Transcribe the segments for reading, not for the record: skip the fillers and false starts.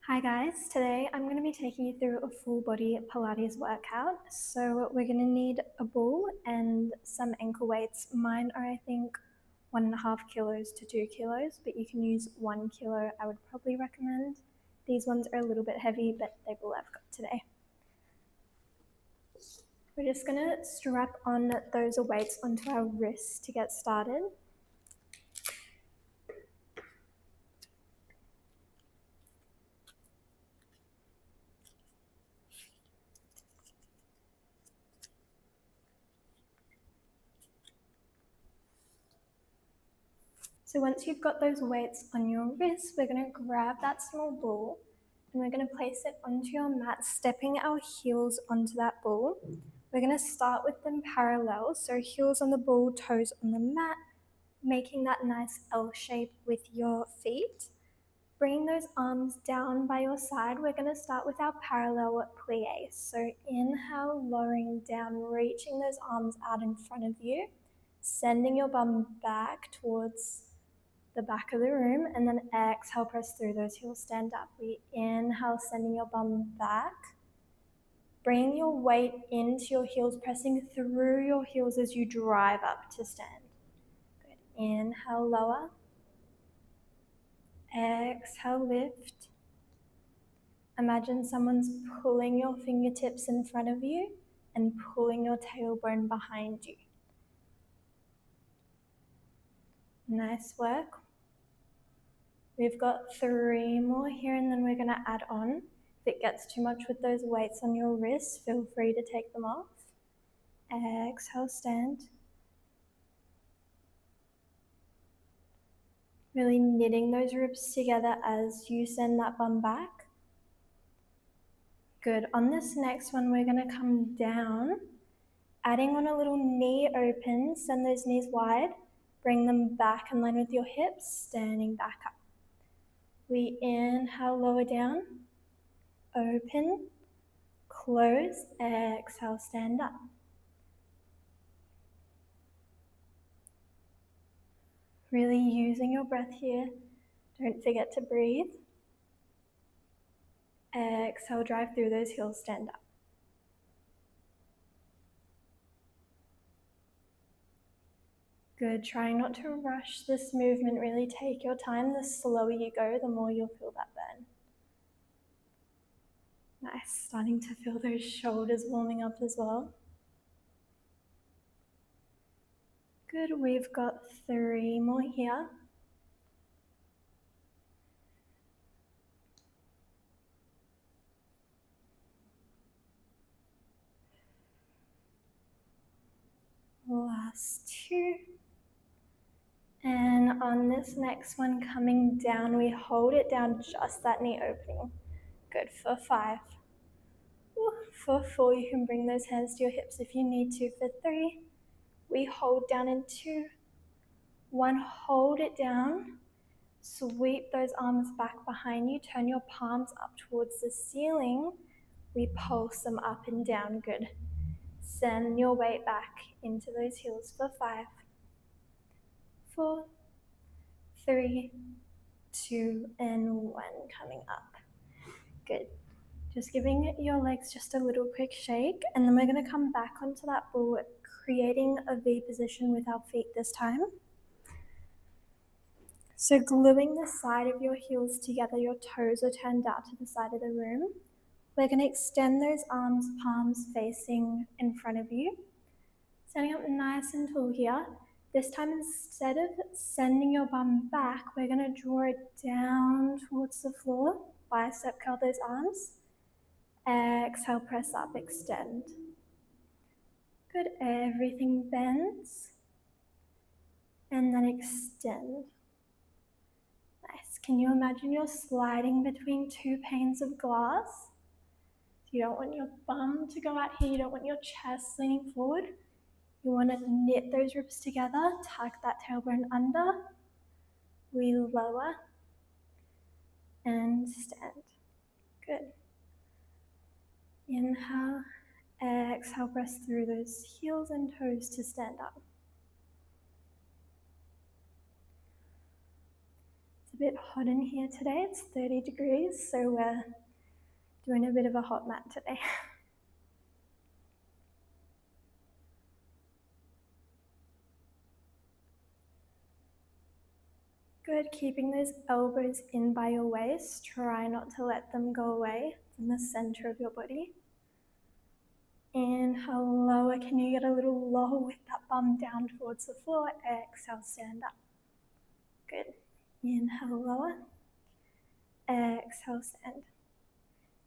Hi guys, today I'm going to be taking you through a full body Pilates workout. So we're going to need a ball and some ankle weights. Mine are I think 1.5 kilos to 2 kilos, but you can use 1 kilo I would probably recommend. These ones are a little bit heavy, but they're all I've got today. We're just going to strap on those weights onto our wrists to get started. So once you've got those weights on your wrists, we're going to grab that small ball and we're going to place it onto your mat, stepping our heels onto that ball. We're going to start with them parallel, so heels on the ball, toes on the mat, making that nice L shape with your feet. Bringing those arms down by your side, we're going to start with our parallel plie. So inhale, lowering down, reaching those arms out in front of you, sending your bum back towards the back of the room, and then exhale, press through those heels, stand up. We inhale, sending your bum back. Bring your weight into your heels, pressing through your heels as you drive up to stand. Good. Inhale, lower. Exhale, lift. Imagine someone's pulling your fingertips in front of you and pulling your tailbone behind you. Nice work. We've got 3 more here and then we're going to add on. If it gets too much with those weights on your wrists, feel free to take them off. Exhale, stand. Really knitting those ribs together as you send that bum back. Good. On this next one, we're going to come down, adding on a little knee open, send those knees wide, bring them back in line with your hips, standing back up. We inhale, lower down, open, close, exhale, stand up. Really using your breath here. Don't forget to breathe. Exhale, drive through those heels, stand up. Good, trying not to rush this movement, really take your time. The slower you go, the more you'll feel that burn. Nice, starting to feel those shoulders warming up as well. Good, we've got 3 more here. Last 2. And on this next one, coming down, we hold it down, just that knee opening. Good, for 5. For 4, you can bring those hands to your hips if you need to. For 3, we hold down in 2. 1, hold it down. Sweep those arms back behind you. Turn your palms up towards the ceiling. We pulse them up and down. Good. Send your weight back into those heels for 5, 4, 3, 2, and 1. Coming up. Good. Just giving your legs just a little quick shake, and then we're going to come back onto that ball, creating a V position with our feet this time. So gluing the side of your heels together, your toes are turned out to the side of the room. We're going to extend those arms, palms facing in front of you. Standing up nice and tall here. This time, instead of sending your bum back, we're going to draw it down towards the floor. Bicep curl those arms. Exhale, press up, extend. Good, everything bends. And then extend. Nice. Can you imagine you're sliding between 2 panes of glass? You don't want your bum to go out here. You don't want your chest leaning forward. You want to knit those ribs together, tuck that tailbone under. We lower and stand. Good. Inhale, exhale, press through those heels and toes to stand up. It's a bit hot in here today. It's 30 degrees, so we're doing a bit of a hot mat today. Good, keeping those elbows in by your waist. Try not to let them go away from the center of your body. Inhale, lower. Can you get a little lower with that bum down towards the floor? Exhale, stand up. Good. Inhale, lower. Exhale, stand.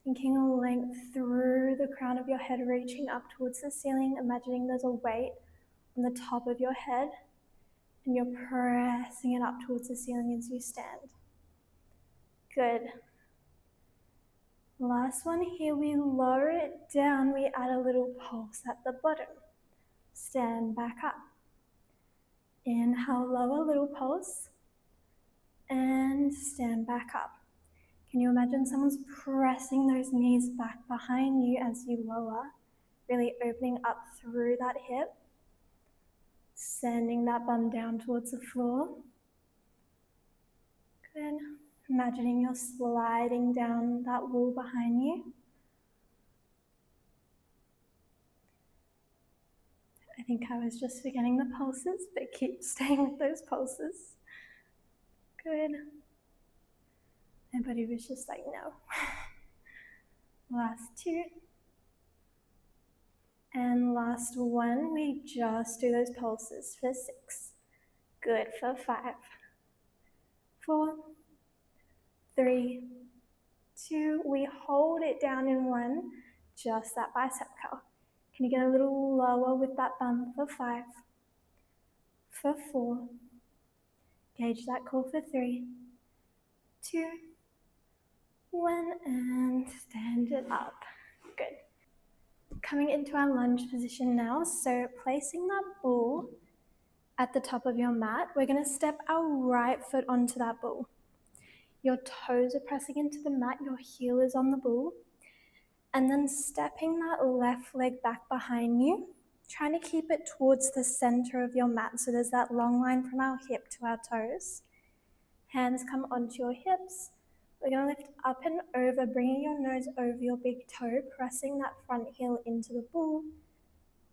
Thinking a length through the crown of your head, reaching up towards the ceiling, imagining there's a weight on the top of your head, and you're pressing it up towards the ceiling as you stand. Good. Last one here, we lower it down, we add a little pulse at the bottom. Stand back up. Inhale, lower, little pulse, and stand back up. Can you imagine someone's pressing those knees back behind you as you lower, really opening up through that hip, sending that bum down towards the floor. Good. Imagining you're sliding down that wall behind you. I think I was just forgetting the pulses, but keep staying with those pulses. Good. My body was just like, no. Last two. And last one, we just do those pulses for 6. Good, for 5. 4, 3, 2, we hold it down in 1, just that bicep curl. Can you get a little lower with that bum for 5, for 4, gauge that core for 3, 2, 1, and stand it up. Good. Coming into our lunge position now, so placing that ball at the top of your mat, we're going to step our right foot onto that ball. Your toes are pressing into the mat, your heel is on the ball, and then stepping that left leg back behind you, trying to keep it towards the center of your mat, so there's that long line from our hip to our toes. Hands come onto your hips. We're going to lift up and over, bringing your nose over your big toe, pressing that front heel into the ball.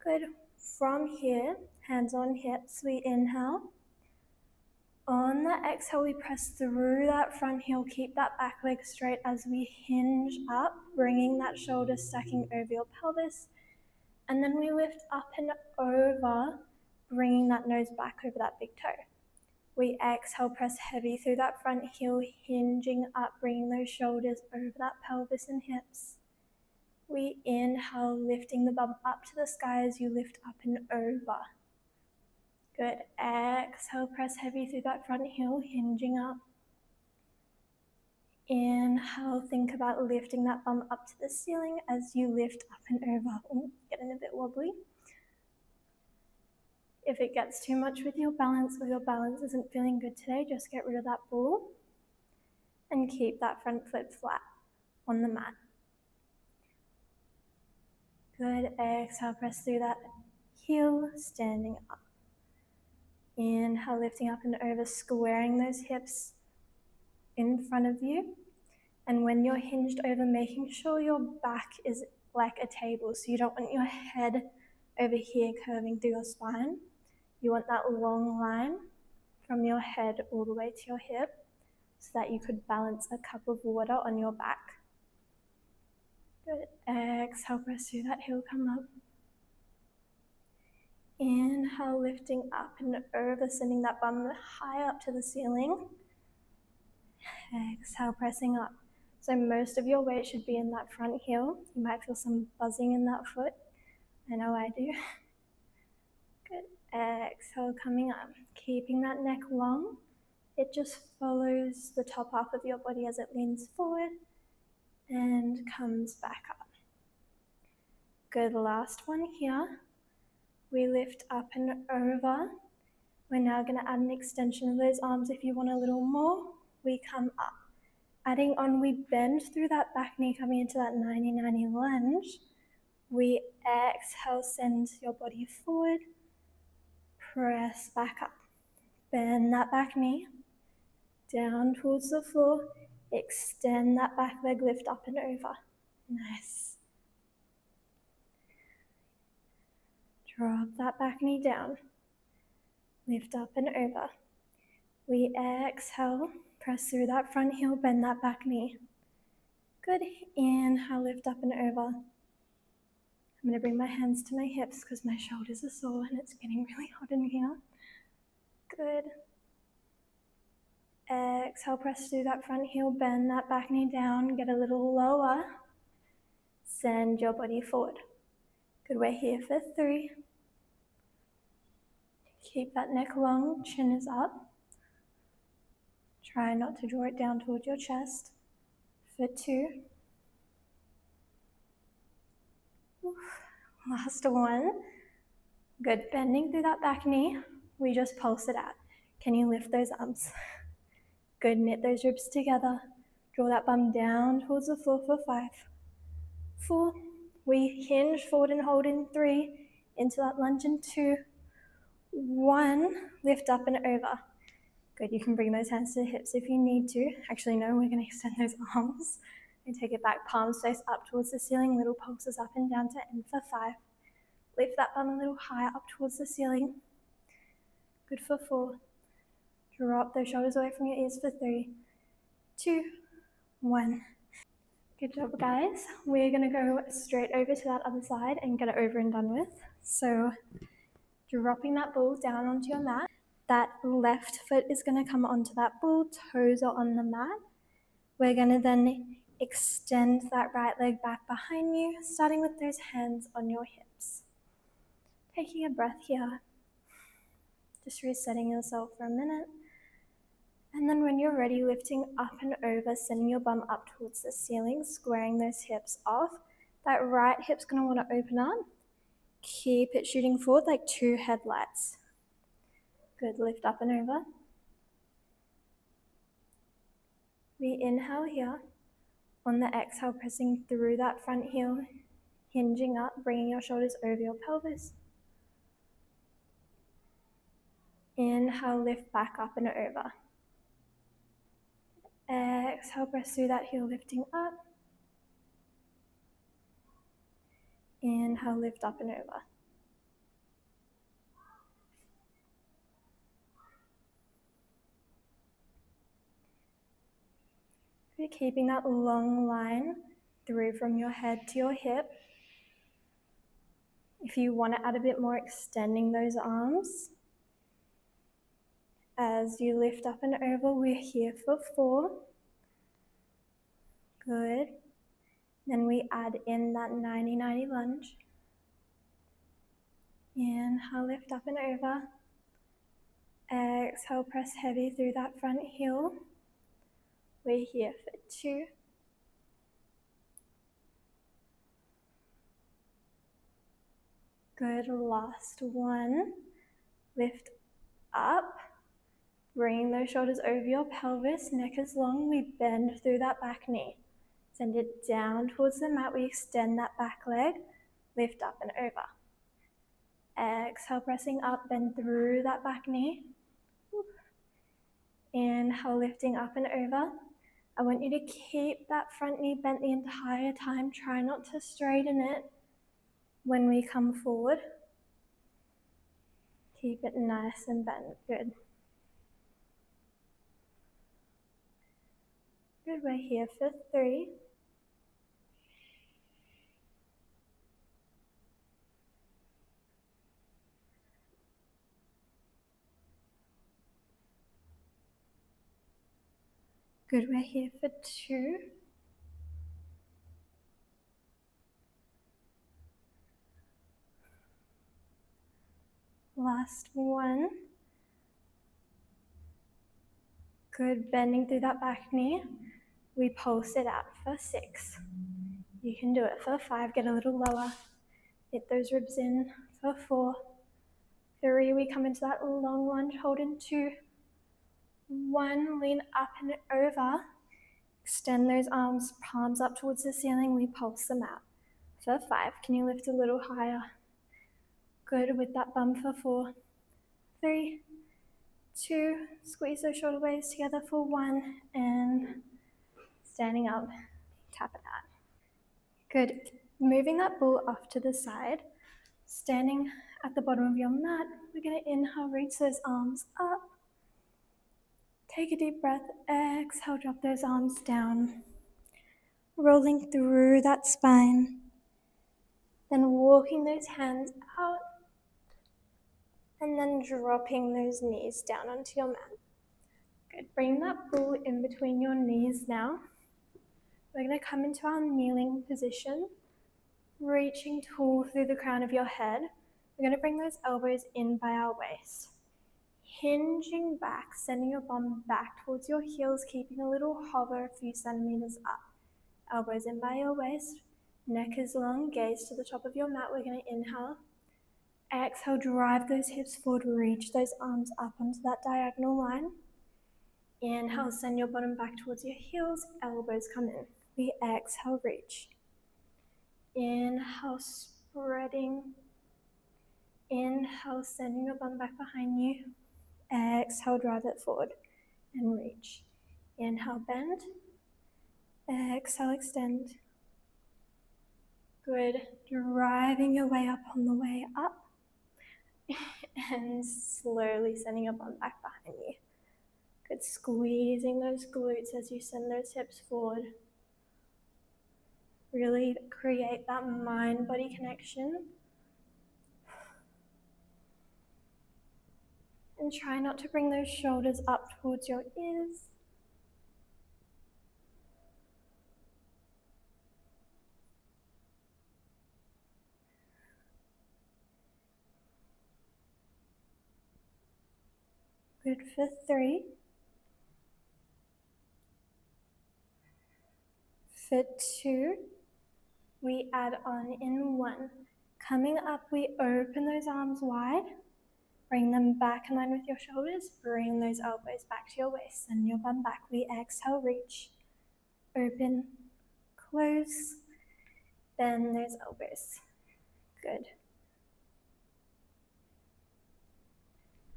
Good. From here, hands on hips, we inhale. On the exhale, we press through that front heel, keep that back leg straight as we hinge up, bringing that shoulder stacking over your pelvis. And then we lift up and over, bringing that nose back over that big toe. We exhale, press heavy through that front heel, hinging up, bringing those shoulders over that pelvis and hips. We inhale, lifting the bum up to the sky as you lift up and over. Good. Exhale, press heavy through that front heel, hinging up. Inhale, think about lifting that bum up to the ceiling as you lift up and over. Ooh, getting a bit wobbly. If it gets too much with your balance or your balance isn't feeling good today, just get rid of that ball and keep that front foot flat on the mat. Good. Exhale, press through that heel, standing up. Inhale, lifting up and over, squaring those hips in front of you. And when you're hinged over, making sure your back is like a table. So you don't want your head over here curving through your spine. You want that long line from your head all the way to your hip so that you could balance a cup of water on your back. Good. Exhale, press through that heel, come up. Inhale, lifting up and over, sending that bum high up to the ceiling. Exhale, pressing up. So most of your weight should be in that front heel. You might feel some buzzing in that foot. I know I do. Good. Exhale, coming up. Keeping that neck long. It just follows the top half of your body as it leans forward and comes back up. Good. Last one here. We lift up and over. We're now going to add an extension of those arms. If you want a little more, we come up. Adding on, we bend through that back knee, coming into that 90-90 lunge. We exhale, send your body forward. Press back up. Bend that back knee. down towards the floor. Extend that back leg, lift up and over. Nice. Drop that back knee down. Lift up and over. We exhale, press through that front heel, bend that back knee. Good. Inhale, lift up and over. I'm going to bring my hands to my hips because my shoulders are sore and it's getting really hot in here. Good. Exhale, press through that front heel, bend that back knee down, get a little lower. Send your body forward. Good, we're here for 3. Keep that neck long, chin is up. Try not to draw it down towards your chest. For 2. Last one. Good, bending through that back knee. We just pulse it out. Can you lift those arms? Good, knit those ribs together. Draw that bum down towards the floor for 5. 4. We hinge forward and hold in 3. Into that lunge in 2. 1. Lift up and over. Good, you can bring those hands to the hips if you need to. Actually, no, we're going to extend those arms. And take it back, palms face up towards the ceiling, little pulses up and down to end for 5. Lift that bum a little higher up towards the ceiling. Good for 4. Drop those shoulders away from your ears for 3, 2, 1. Good job, guys. We're going to go straight over to that other side and get it over and done with. So, dropping that ball down onto your mat. That left foot is going to come onto that ball, toes are on the mat. We're going to then extend that right leg back behind you, starting with those hands on your hips. Taking a breath here, just resetting yourself for a minute. And then when you're ready, lifting up and over, sending your bum up towards the ceiling, squaring those hips off. That right hip's going to want to open up. Keep it shooting forward like 2 headlights. Good, lift up and over. We inhale here. On the exhale, pressing through that front heel, hinging up, bringing your shoulders over your pelvis. Inhale, lift back up and over. Exhale, press through that heel, lifting up. Inhale, lift up and over. You're keeping that long line through from your head to your hip. If you want to add a bit more, extending those arms. As you lift up and over, we're here for 4. Good. Then we add in that 90-90 lunge. Inhale, lift up and over. Exhale, press heavy through that front heel. We're here for 2. Good, last one. Lift up. Bring those shoulders over your pelvis, neck is long. We bend through that back knee. Send it down towards the mat. We extend that back leg. Lift up and over. Exhale, pressing up, bend through that back knee. Inhale, lifting up and over. I want you to keep that front knee bent the entire time. Try not to straighten it when we come forward. Keep it nice and bent. Good. Good, we're here for 3. Good, we're here for 2. Last one. Good, bending through that back knee. We pulse it out for 6. You can do it for 5, get a little lower. Hit those ribs in for 4. 3, we come into that long lunge, hold in 2. 1, lean up and over. Extend those arms, palms up towards the ceiling. We pulse them out. For 5, can you lift a little higher? Good, with that bum for 4. 3, 2, squeeze those shoulder blades together for 1, and standing up, tap it out. Good. Moving that ball off to the side, standing at the bottom of your mat, we're going to inhale, reach those arms up. Take a deep breath, exhale, drop those arms down, rolling through that spine, then walking those hands out, and then dropping those knees down onto your mat. Good. Bring that ball in between your knees now. We're going to come into our kneeling position, reaching tall through the crown of your head. We're going to bring those elbows in by our waist. Hinging back, sending your bum back towards your heels, keeping a little hover a few centimeters up. Elbows in by your waist, neck is long, gaze to the top of your mat. We're going to inhale. Exhale, drive those hips forward, reach those arms up onto that diagonal line. Inhale, send your bottom back towards your heels, elbows come in. We exhale, reach. Inhale, spreading. Inhale, sending your bum back behind you. Exhale, drive it forward and reach. Inhale, bend. Exhale, extend. Good. Driving your way up on the way up. And slowly sending your bum back behind you. Good. Squeezing those glutes as you send those hips forward. Really create that mind-body connection. And try not to bring those shoulders up towards your ears. Good for 3. For 2, we add on in 1. Coming up, we open those arms wide. Bring them back in line with your shoulders. Bring those elbows back to your waist. Send your bum back. We exhale, reach. Open, close. Bend those elbows. Good.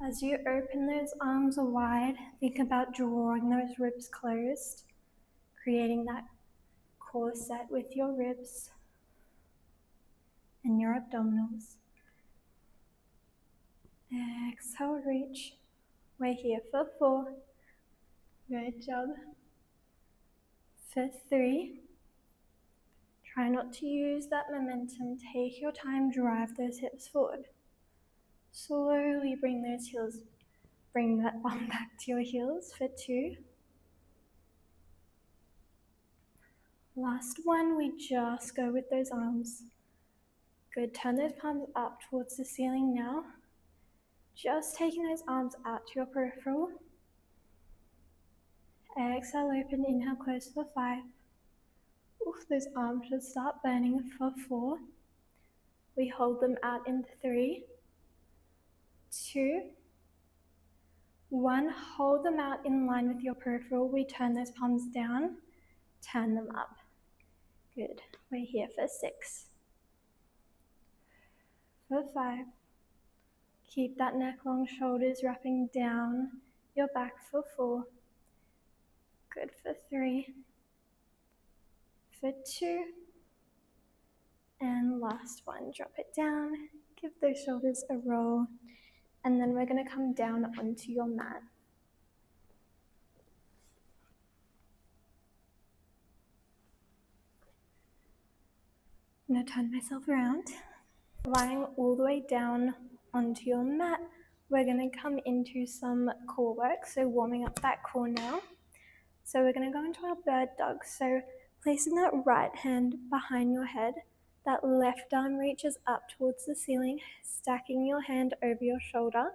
As you open those arms wide, think about drawing those ribs closed, creating that core set with your ribs and your abdominals. Exhale, reach. We're here for 4. Good job. For 3. Try not to use that momentum. Take your time, drive those hips forward. Slowly bring that bum back to your heels for 2. Last one, we just go with those arms. Good, turn those palms up towards the ceiling now. Just taking those arms out to your peripheral. Exhale, open, inhale, close for 5. Oof, those arms should start burning for 4. We hold them out in 3, 2, 1. Hold them out in line with your peripheral. We turn those palms down, turn them up. Good. We're here for 6. For 5. Keep that neck long, shoulders wrapping down your back for 4. Good for 3. For 2. And last one, drop it down. Give those shoulders a roll. And then we're going to come down onto your mat. I'm going to turn myself around. Lying all the way down onto your mat, we're going to come into some core work, so warming up that core now. So we're going to go into our bird dog. So placing that right hand behind your head, that left arm reaches up towards the ceiling, stacking your hand over your shoulder.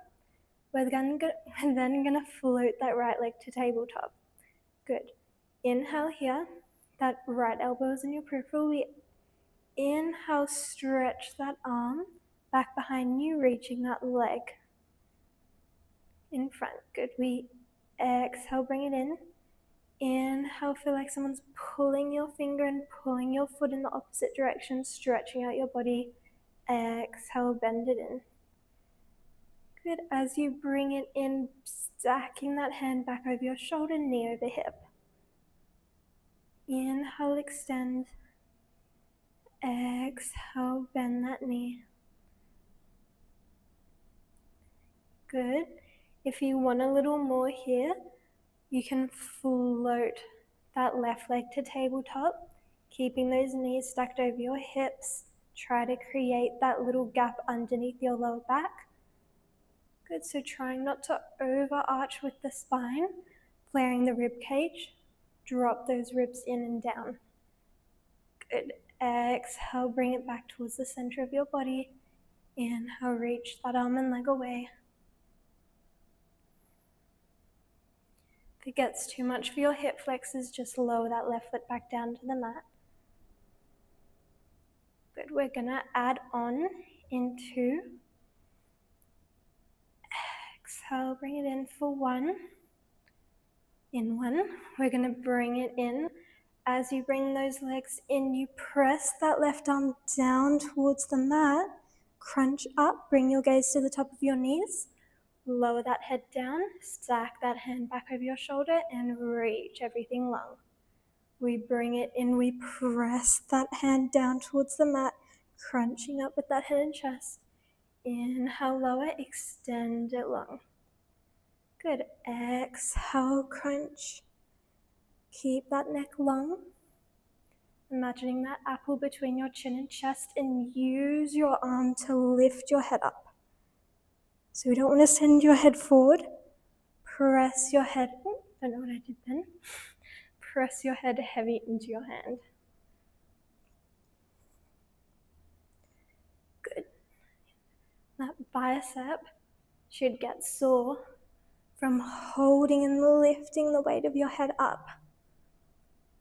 We're then going to float that right leg to tabletop. Good. Inhale here, that right elbow is in your peripheral. We inhale, stretch that arm back behind you, reaching that leg in front. Good. We exhale, bring it in. Inhale, feel like someone's pulling your finger and pulling your foot in the opposite direction, stretching out your body. Exhale, bend it in. Good. As you bring it in, stacking that hand back over your shoulder, knee over hip. Inhale, extend. Exhale, bend that knee. Good. If you want a little more here, you can float that left leg to tabletop, keeping those knees stacked over your hips. Try to create that little gap underneath your lower back. Good, so trying not to overarch with the spine, flaring the rib cage. Drop those ribs in and down. Good. Exhale, bring it back towards the center of your body. Inhale, reach that arm and leg away. If it gets too much for your hip flexors, just lower that left foot back down to the mat. Good, we're gonna add on into, exhale, bring it in for one. In one, we're gonna bring it in. As you bring those legs in, you press that left arm down towards the mat, crunch up, bring your gaze to the top of your knees, lower that head down, stack that hand back over your shoulder and reach everything long. We bring it in, we press that hand down towards the mat, crunching up with that head and chest. Inhale, lower, extend it long. Good. Exhale, crunch. Keep that neck long. Imagining that apple between your chin and chest, and use your arm to lift your head up. So we don't want to send your head forward. Press your head, don't know what I did then. Press your head heavy into your hand. Good. That bicep should get sore from holding and lifting the weight of your head up.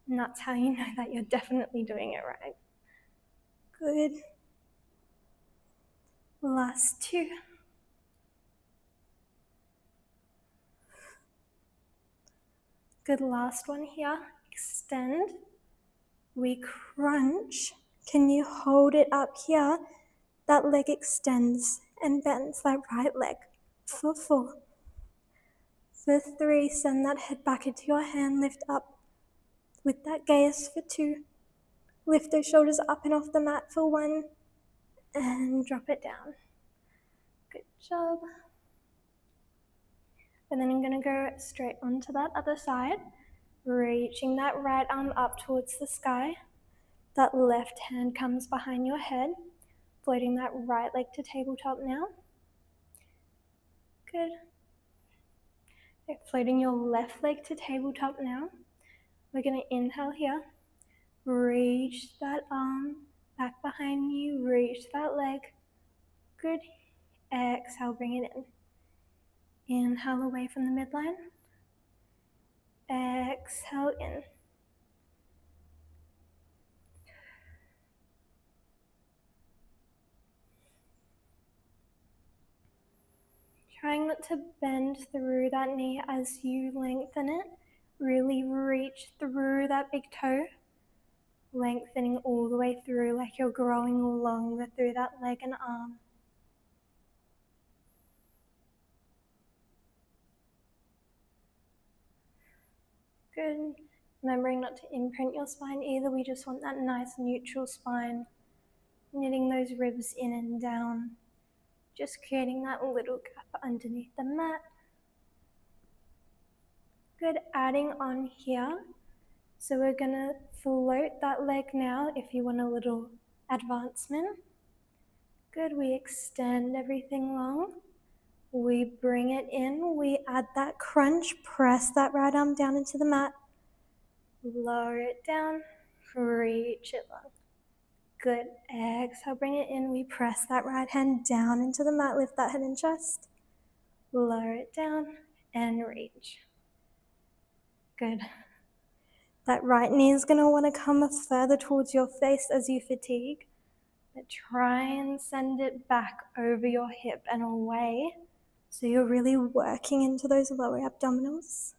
And that's how you know that you're definitely doing it right. Good. Last two. Good, last one here. Extend. We crunch. Can you hold it up here? That leg extends and bends, that right leg. For 4. For 3, send that head back into your hand, lift up with that gaze. For 2, lift those shoulders up and off the mat. For 1, and drop it down. Good job. And then I'm going to go straight onto that other side, reaching that right arm up towards the sky. That left hand comes behind your head, floating that right leg to tabletop now. Good. Floating your left leg to tabletop now. We're going to inhale here. Reach that arm back behind you. Reach that leg. Good. Exhale, bring it in. Inhale away from the midline. Exhale in. Trying not to bend through that knee as you lengthen it. Really reach through that big toe. Lengthening all the way through like you're growing longer through that leg and arm. Good. Remembering not to imprint your spine either. We just want that nice neutral spine. Knitting those ribs in and down. Just creating that little gap underneath the mat. Good. Adding on here. So we're going to float that leg now if you want a little advancement. Good. We extend everything long. We bring it in. We add that crunch. Press that right arm down into the mat. Lower it down. Reach it long. Good. Exhale, bring it in. We press that right hand down into the mat. Lift that head and chest. Lower it down and reach. Good. That right knee is going to want to come further towards your face as you fatigue. But try and send it back over your hip and away. So you're really working into those lower abdominals.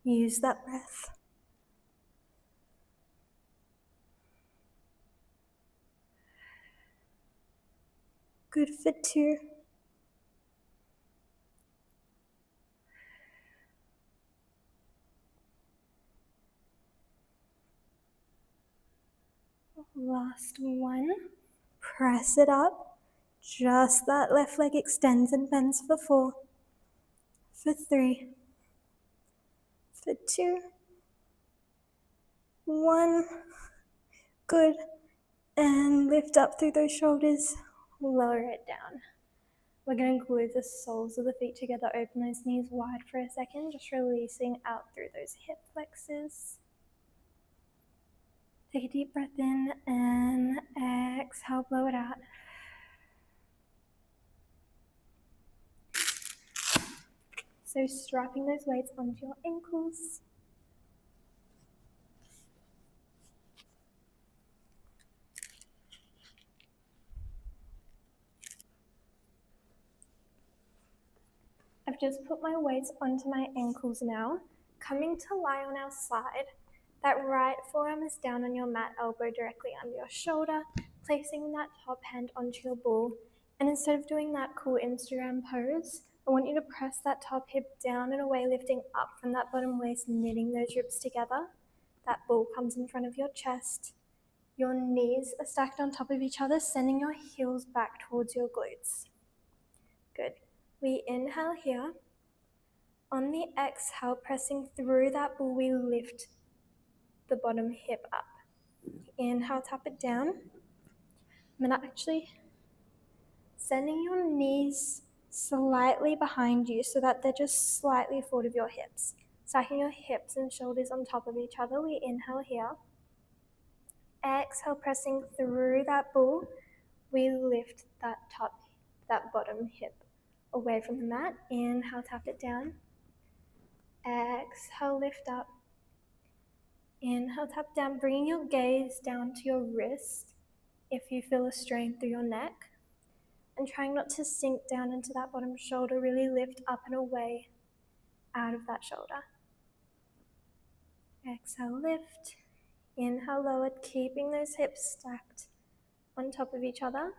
Use that breath. Good for 2. Last 1. Press it up. Just that left leg extends and bends for 4. For 3. For 2. 1. Good. And lift up through those shoulders. Lower it down. We're going to glue the soles of the feet together. Open those knees wide for a second. Just releasing out through those hip flexors. Take a deep breath in and exhale, blow it out. So strapping those weights onto your ankles. I've just put my weights onto my ankles now. Coming to lie on our side. That right forearm is down on your mat, elbow directly under your shoulder, placing that top hand onto your ball. And instead of doing that cool Instagram pose, I want you to press that top hip down and away, lifting up from that bottom waist, knitting those ribs together. That ball comes in front of your chest. Your knees are stacked on top of each other, sending your heels back towards your glutes. Good. We inhale here. On the exhale, pressing through that ball, we lift the bottom hip up. Inhale, tap it down. I'm going to actually sending your knees slightly behind you so that they're just slightly forward of your hips. Stacking your hips and shoulders on top of each other. We inhale here. Exhale, pressing through that ball. We lift that bottom hip away from the mat. Inhale, tap it down. Exhale, lift up. Inhale, tap down, bringing your gaze down to your wrist if you feel a strain through your neck. And trying not to sink down into that bottom shoulder, really lift up and away out of that shoulder. Exhale, lift. Inhale, lower, keeping those hips stacked on top of each other.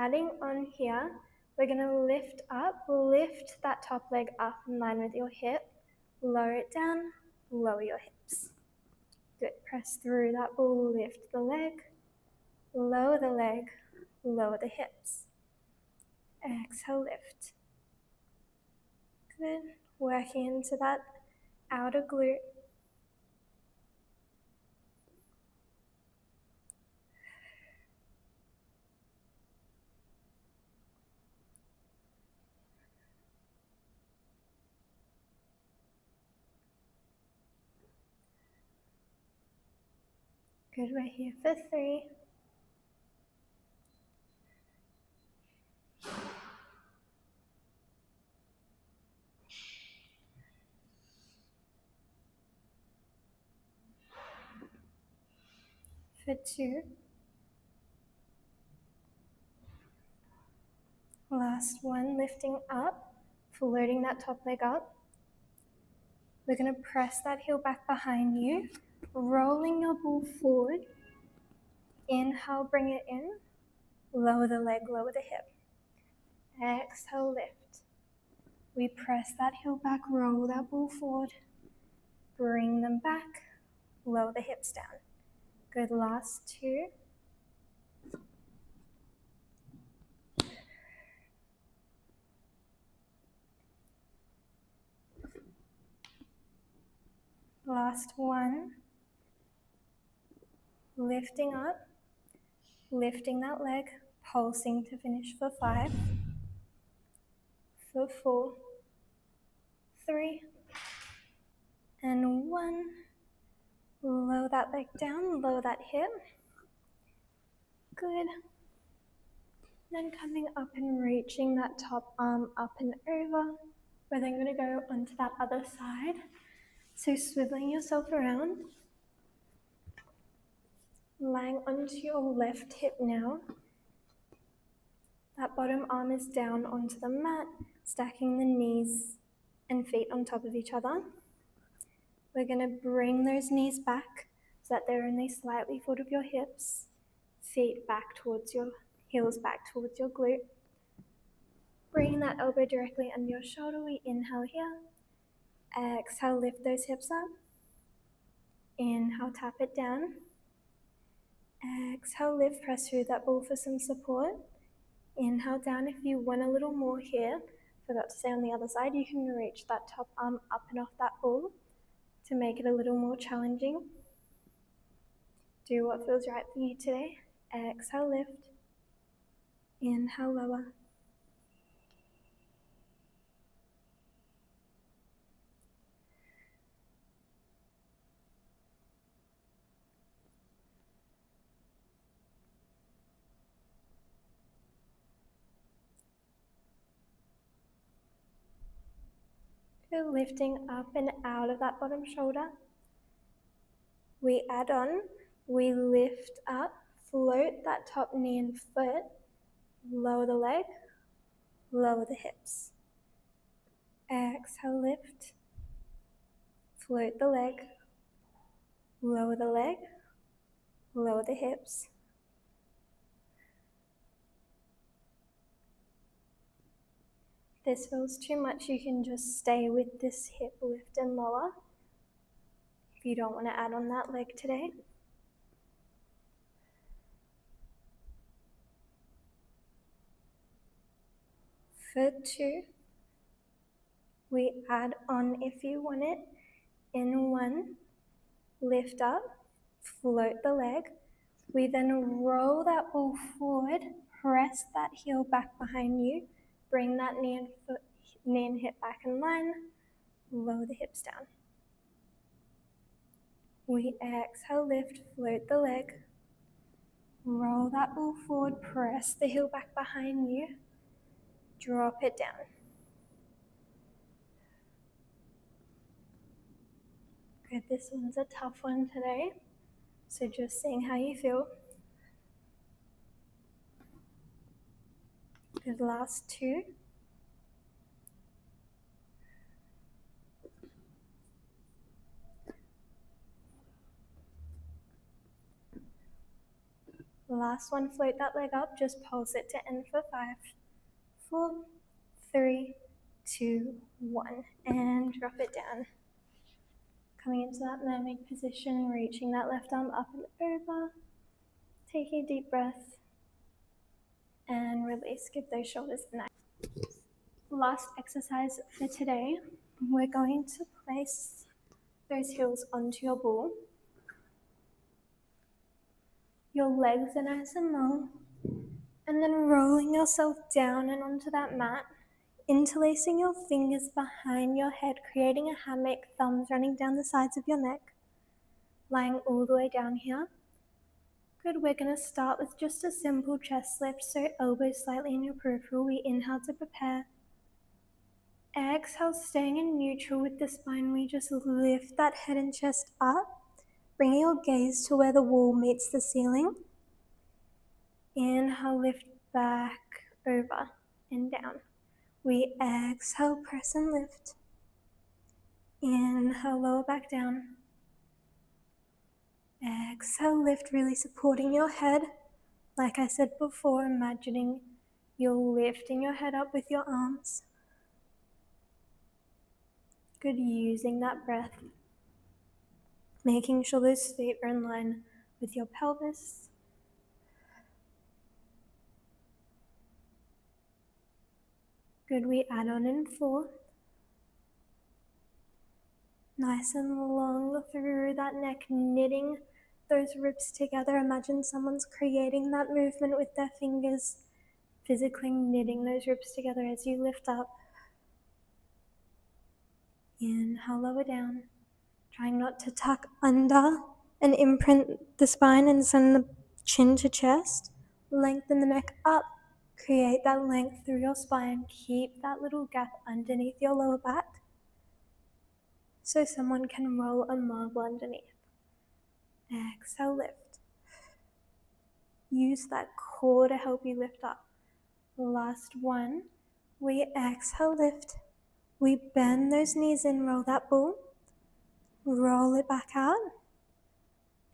Adding on here, we're going to lift that top leg up in line with your hip, lower it down, lower your hips. Good, press through that ball, lift the leg, lower the hips. Exhale, lift. Good, working into that outer glute. Good, we're here for 3. For 2. Last one, lifting up, floating that top leg up. We're going to press that heel back behind you, rolling your ball forward. Inhale, bring it in. Lower the leg, lower the hip. Exhale, lift. We press that heel back, roll that ball forward. Bring them back, lower the hips down. Good, last 2. Last 1. Lifting up, lifting that leg, pulsing to finish for 5. For 4, 3, and 1. Lower that leg down, lower that hip. Good. Then coming up and reaching that top arm up and over. We're then going to go onto that other side. So swiveling yourself around. Lying onto your left hip now. That bottom arm is down onto the mat, stacking the knees and feet on top of each other. We're going to bring those knees back, so that they're only slightly forward of your hips, feet back towards your heels, back towards your glute. Bring that elbow directly under your shoulder. We inhale here. Exhale, lift those hips up. Inhale, tap it down. Exhale, lift, press through that ball for some support. Inhale down. If you want a little more here, forgot to say on the other side, you can reach that top arm up and off that ball to make it a little more challenging. Do what feels right for you today. Exhale, lift. Inhale, lower. Good, lifting up and out of that bottom shoulder. We add on, we lift up, float that top knee and foot, lower the leg, lower the hips. Exhale, lift, float the leg, lower the leg, lower the hips. If this feels too much, you can just stay with this hip lift and lower if you don't want to add on that leg today. For 2, we add on if you want it. In 1, lift up, float the leg. We then roll that ball forward, press that heel back behind you, bring that knee and hip back in line, lower the hips down. We exhale, lift, float the leg, roll that ball forward, press the heel back behind you, drop it down. Good, this one's a tough one today, so just seeing how you feel. Good, last 2. Last one, float that leg up, just pulse it to end for 5, 4, 3, 2, 1, and drop it down. Coming into that mermaid position, reaching that left arm up and over, taking a deep breath, and release, give those shoulders a nice. Last exercise for today, we're going to place those heels onto your ball. Your legs are nice and long, and then rolling yourself down and onto that mat, interlacing your fingers behind your head, creating a hammock, thumbs running down the sides of your neck, lying all the way down here. Good, we're going to start with just a simple chest lift, so elbows slightly in your peripheral. We inhale to prepare. Exhale, staying in neutral with the spine, we just lift that head and chest up, bringing your gaze to where the wall meets the ceiling. Inhale, lift back, over, and down. We exhale, press and lift. Inhale, lower back down. Exhale, lift, really supporting your head. Like I said before, imagining you're lifting your head up with your arms. Good, using that breath. Making sure those feet are in line with your pelvis. Good, we add on in 4. Nice and long through that neck, knitting those ribs together. Imagine someone's creating that movement with their fingers, physically knitting those ribs together as you lift up. Inhale, lower down. Trying not to tuck under and imprint the spine and send the chin to chest. Lengthen the neck up. Create that length through your spine. Keep that little gap underneath your lower back so someone can roll a marble underneath. Exhale, lift. Use that core to help you lift up. Last one. We exhale, lift. We bend those knees in, roll that ball. Roll it back out.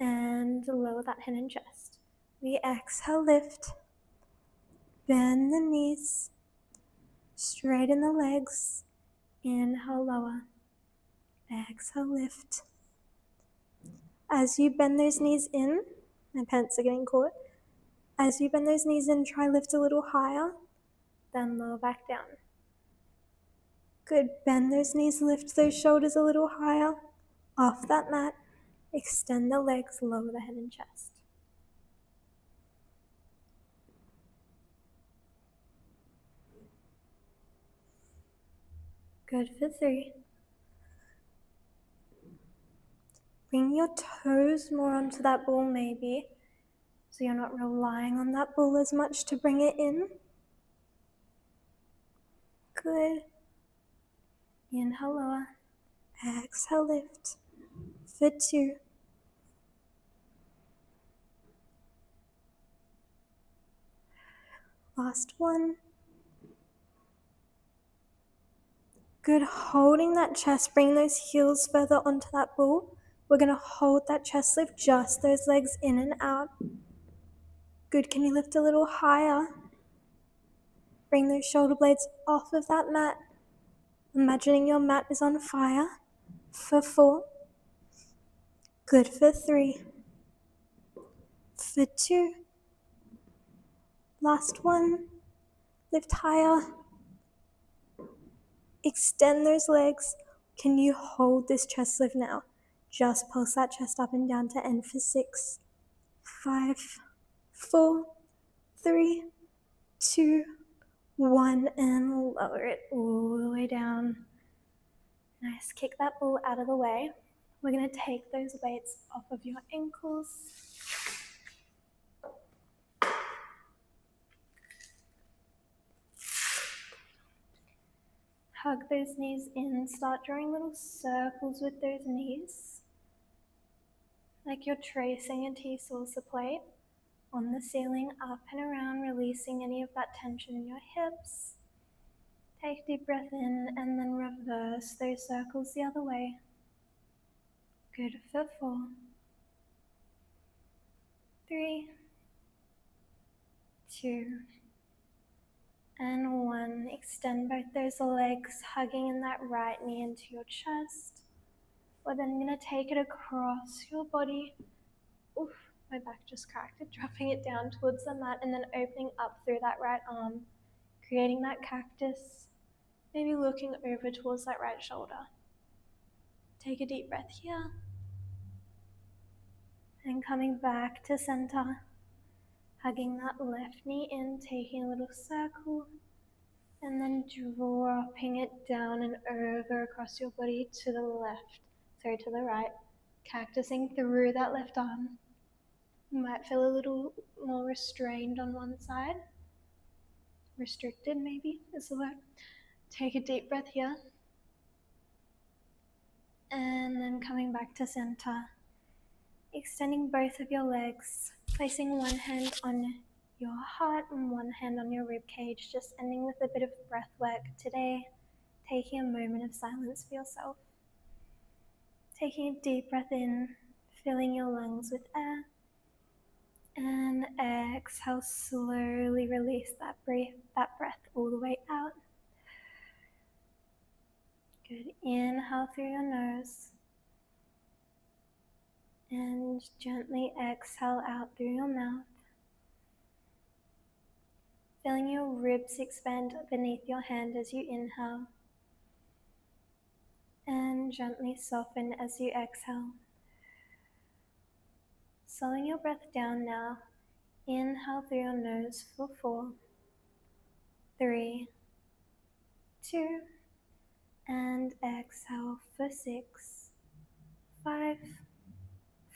and lower that head and chest. We exhale, lift, bend the knees, straighten the legs, inhale, lower, exhale, lift. As you bend those knees in, my pants are getting caught. As you bend those knees in, try lift a little higher, then lower back down. Good, bend those knees, lift those shoulders a little higher, off that mat, extend the legs, lower the head and chest. Good for 3. Bring your toes more onto that ball maybe, so you're not relying on that ball as much to bring it in. Good. Inhale, lower. Exhale, lift. For 2. Last one. Good, holding that chest, bring those heels further onto that ball. We're going to hold that chest lift, just those legs in and out. Good, can you lift a little higher? Bring those shoulder blades off of that mat. Imagining your mat is on fire. For 4. Good for 3. For 2. Last one. Lift higher. Extend those legs. Can you hold this chest lift now? Just pulse that chest up and down to end for 6. 5, 4, 3, 2, 1, and lower it all the way down. Nice, kick that ball out of the way. We're going to take those weights off of your ankles. Hug those knees in, start drawing little circles with those knees, like you're tracing a T-salsa plate on the ceiling, up and around, releasing any of that tension in your hips. Take a deep breath in and then reverse those circles the other way. Good for 4, 3, 2, and 1. Extend both those legs, hugging in that right knee into your chest. We're then going to take it across your body. Oof, my back just cracked. Dropping it down towards the mat and then opening up through that right arm, creating that cactus, maybe looking over towards that right shoulder. Take a deep breath here. And coming back to center, hugging that left knee in, taking a little circle, and then dropping it down and over across your body to the to the right, cactusing through that left arm. You might feel a little more restrained on one side. Restricted, maybe, is the word. Take a deep breath here. And then coming back to center. Extending both of your legs, placing one hand on your heart and one hand on your rib cage, just ending with a bit of breath work today, taking a moment of silence for yourself. Taking a deep breath in, filling your lungs with air, and exhale, slowly release that breath all the way out. Good, inhale through your nose, and gently exhale out through your mouth. Feeling your ribs expand beneath your hand as you inhale, and gently soften as you exhale. Slowing your breath down now, inhale through your nose for 4, 3, 2, and exhale for 6, 5,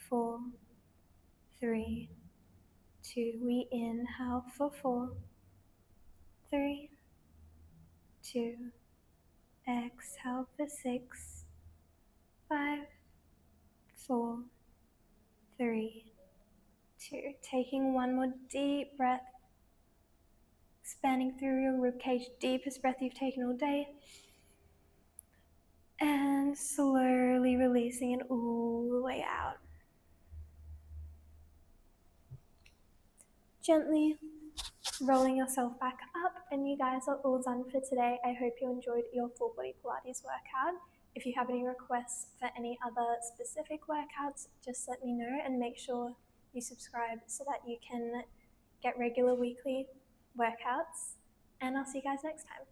4, 3, 2. We inhale for 4, 3, 2, exhale for 6, 5, 4, 3, 2. Taking one more deep breath, expanding through your ribcage, deepest breath you've taken all day, and slowly releasing it all the way out. Gently rolling yourself back up, and you guys are all done for today. I hope you enjoyed your full body Pilates workout. If you have any requests for any other specific workouts, just let me know, and make sure you subscribe so that you can get regular weekly workouts. And I'll see you guys next time.